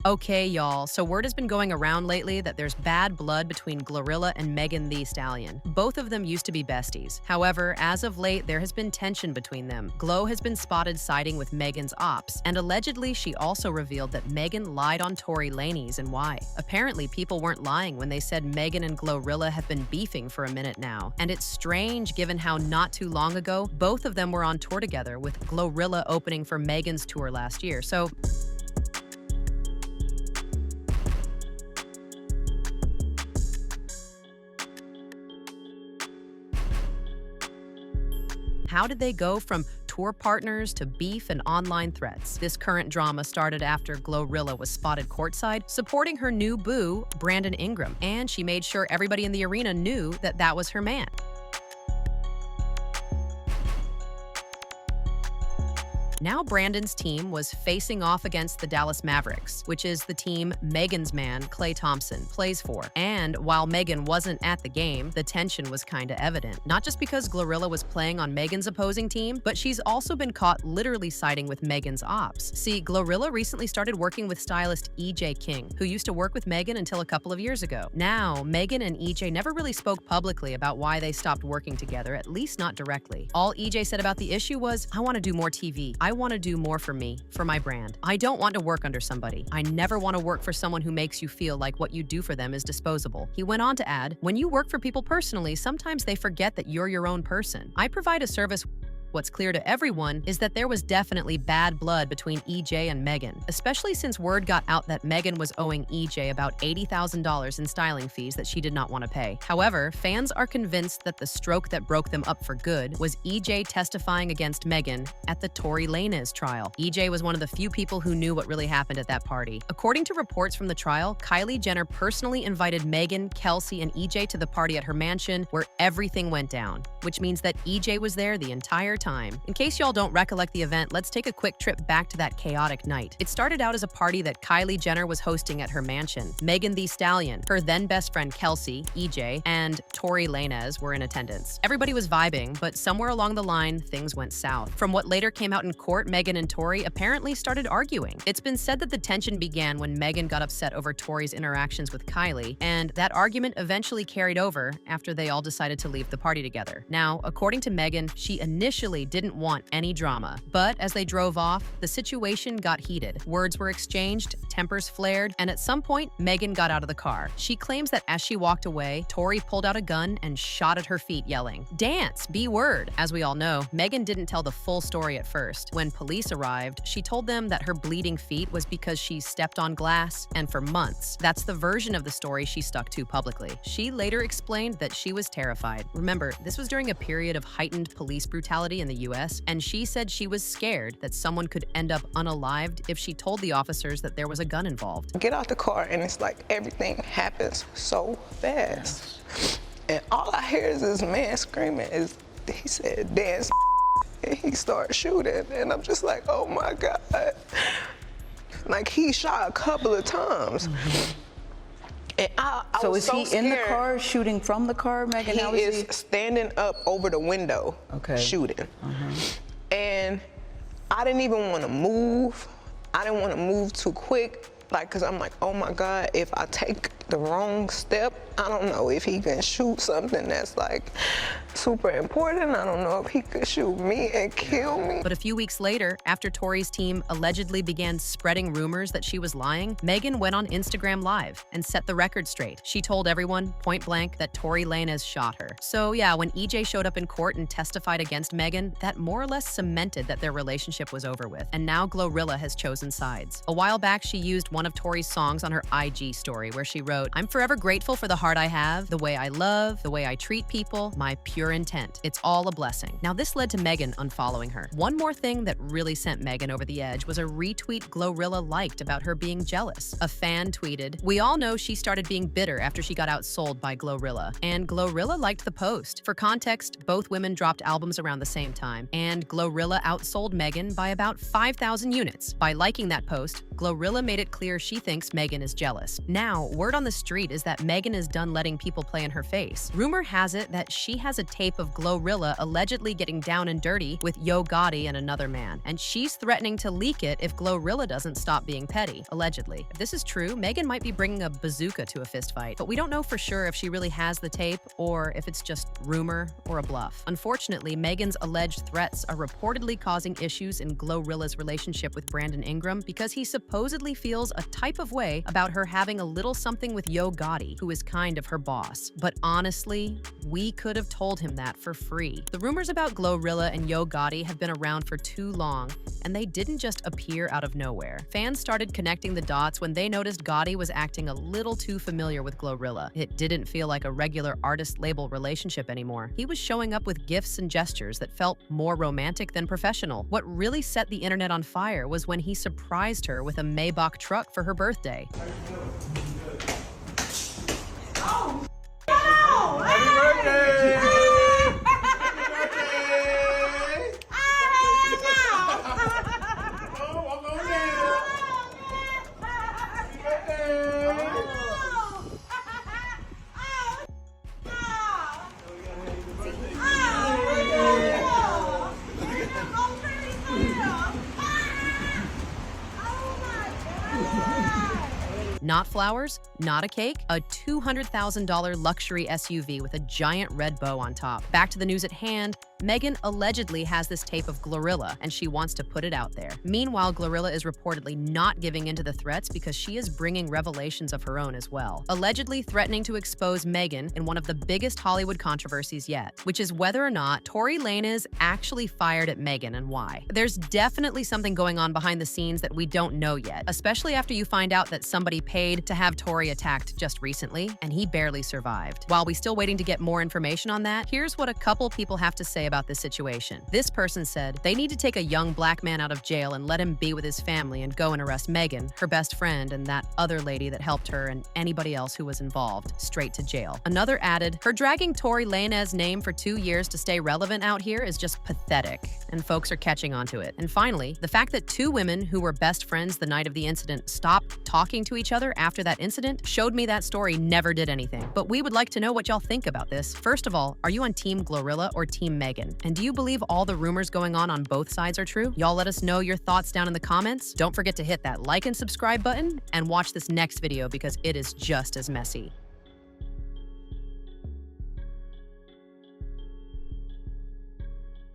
Okay, y'all, so word has been going around lately that there's bad blood between GloRilla and Megan the Stallion. Both of them used to be besties. However, as of late, there has been tension between them. Glo has been spotted siding with Megan's ops, and allegedly she also revealed that Megan lied on Tory Lanez and why. Apparently, people weren't lying when they said Megan and GloRilla have been beefing for a minute now. And it's strange given how not too long ago, both of them were on tour together, with GloRilla opening for Megan's tour last year. So how did they go from tour partners to beef and online threats? This current drama started after GloRilla was spotted courtside supporting her new boo, Brandon Ingram, and she made sure everybody in the arena knew that that was her man. Now Brandon's team was facing off against the Dallas Mavericks, which is the team Megan's man, Klay Thompson, plays for. And while Megan wasn't at the game, the tension was kinda evident. Not just because GloRilla was playing on Megan's opposing team, but she's also been caught literally siding with Megan's ops. See, GloRilla recently started working with stylist EJ King, who used to work with Megan until a couple of years ago. Now, Megan and EJ never really spoke publicly about why they stopped working together, at least not directly. All EJ said about the issue was, "I want to do more TV. I want to do more for me, for my brand. I don't want to work under somebody. I never want to work for someone who makes you feel like what you do for them is disposable." He went on to add, "When you work for people personally, sometimes they forget that you're your own person. I provide a service." What's clear to everyone is that there was definitely bad blood between EJ and Megan, especially since word got out that Megan was owing EJ about $80,000 in styling fees that she did not want to pay. However, fans are convinced that the stroke that broke them up for good was EJ testifying against Megan at the Tory Lanez trial. EJ was one of the few people who knew what really happened at that party. According to reports from the trial, Kylie Jenner personally invited Megan, Kelsey, and EJ to the party at her mansion where everything went down, which means that EJ was there the entire time. In case y'all don't recollect the event, let's take a quick trip back to that chaotic night. It started out as a party that Kylie Jenner was hosting at her mansion. Megan the Stallion, her then best friend Kelsey, EJ, and Tory Lanez were in attendance. Everybody was vibing, but somewhere along the line, things went south. From what later came out in court, Megan and Tory apparently started arguing. It's been said that the tension began when Megan got upset over Tory's interactions with Kylie, and that argument eventually carried over after they all decided to leave the party together. Now, according to Megan, she initially didn't want any drama, but as they drove off, the situation got heated. Words were exchanged, tempers flared, and at some point, Megan got out of the car. She claims that as she walked away, Tory pulled out a gun and shot at her feet, yelling, "Dance, B-word." As we all know, Megan didn't tell the full story at first. When police arrived, she told them that her bleeding feet was because she stepped on glass, and for months. That's the version of the story she stuck to publicly. She later explained that she was terrified. Remember, this was during a period of heightened police brutality in the US, and she said she was scared that someone could end up unalived if she told the officers that there was a gun involved. Get out the car and it's like everything happens so fast. And all I hear is this man screaming, he said, "Dance," and he started shooting. And I'm just like, oh my God. Like he shot a couple of times. And I so was is so he scared. in the car shooting from the car, Megan? He How is standing up over the window, shooting. And I didn't even want to move. I didn't want to move too quick, like, cause I'm like, oh my God, if I take the wrong step, I don't know if he can shoot something that's like super important. I don't know if he could shoot me and kill me. But a few weeks later, after Tory's team allegedly began spreading rumors that she was lying, Megan went on Instagram Live and set the record straight. She told everyone, point blank, that Tory Lanez shot her. So yeah, when EJ showed up in court and testified against Megan, that more or less cemented that their relationship was over with. And now GloRilla has chosen sides. A while back, she used one of Tory's songs on her IG story where she wrote, "I'm forever grateful for the heart I have, the way I love, the way I treat people, my pure intent. It's all a blessing." Now this led to Megan unfollowing her. One more thing that really sent Megan over the edge was a retweet GloRilla liked about her being jealous. A fan tweeted, "We all know she started being bitter after she got outsold by GloRilla." And GloRilla liked the post. For context, both women dropped albums around the same time, and GloRilla outsold Megan by about 5,000 units. By liking that post, GloRilla made it clear she thinks Megan is jealous. Now, word on the street is that Megan is done letting people play in her face. Rumor has it that she has a tape of GloRilla allegedly getting down and dirty with Yo Gotti and another man, and she's threatening to leak it if GloRilla doesn't stop being petty, allegedly. If this is true, Megan might be bringing a bazooka to a fistfight, but we don't know for sure if she really has the tape or if it's just rumor or a bluff. Unfortunately, Megan's alleged threats are reportedly causing issues in GloRilla's relationship with Brandon Ingram because he supposedly feels a type of way about her having a little something with Yo Gotti, who is kind of her boss. But honestly, we could have told him that for free. The rumors about GloRilla and Yo Gotti have been around for too long, and they didn't just appear out of nowhere. Fans started connecting the dots when they noticed Gotti was acting a little too familiar with GloRilla. It didn't feel like a regular artist-label relationship anymore. He was showing up with gifts and gestures that felt more romantic than professional. What really set the internet on fire was when he surprised her with a Maybach truck for her birthday. Oh, no! Happy birthday! Not flowers, not a cake, a $200,000 luxury SUV with a giant red bow on top. Back to the news at hand, Megan allegedly has this tape of GloRilla, and she wants to put it out there. Meanwhile, GloRilla is reportedly not giving in to the threats because she is bringing revelations of her own as well, allegedly threatening to expose Megan in one of the biggest Hollywood controversies yet, which is whether or not Tory Lanez actually fired at Megan and why. There's definitely something going on behind the scenes that we don't know yet, especially after you find out that somebody paid to have Tory attacked just recently, and he barely survived. While we're still waiting to get more information on that, here's what a couple people have to say about this situation. This person said they need to take a young black man out of jail and let him be with his family and go and arrest Megan, her best friend, and that other lady that helped her and anybody else who was involved, straight to jail. Another added, her dragging Tory Lanez's name for 2 years to stay relevant out here is just pathetic, and folks are catching on to it. And finally, the fact that two women who were best friends the night of the incident stopped talking to each other after that incident showed me that story never did anything. But we would like to know what y'all think about this. First of all, are you on Team GloRilla or Team Megan? And do you believe all the rumors going on both sides are true? Y'all let us know your thoughts down in the comments. Don't forget to hit that like and subscribe button and watch this next video because it is just as messy.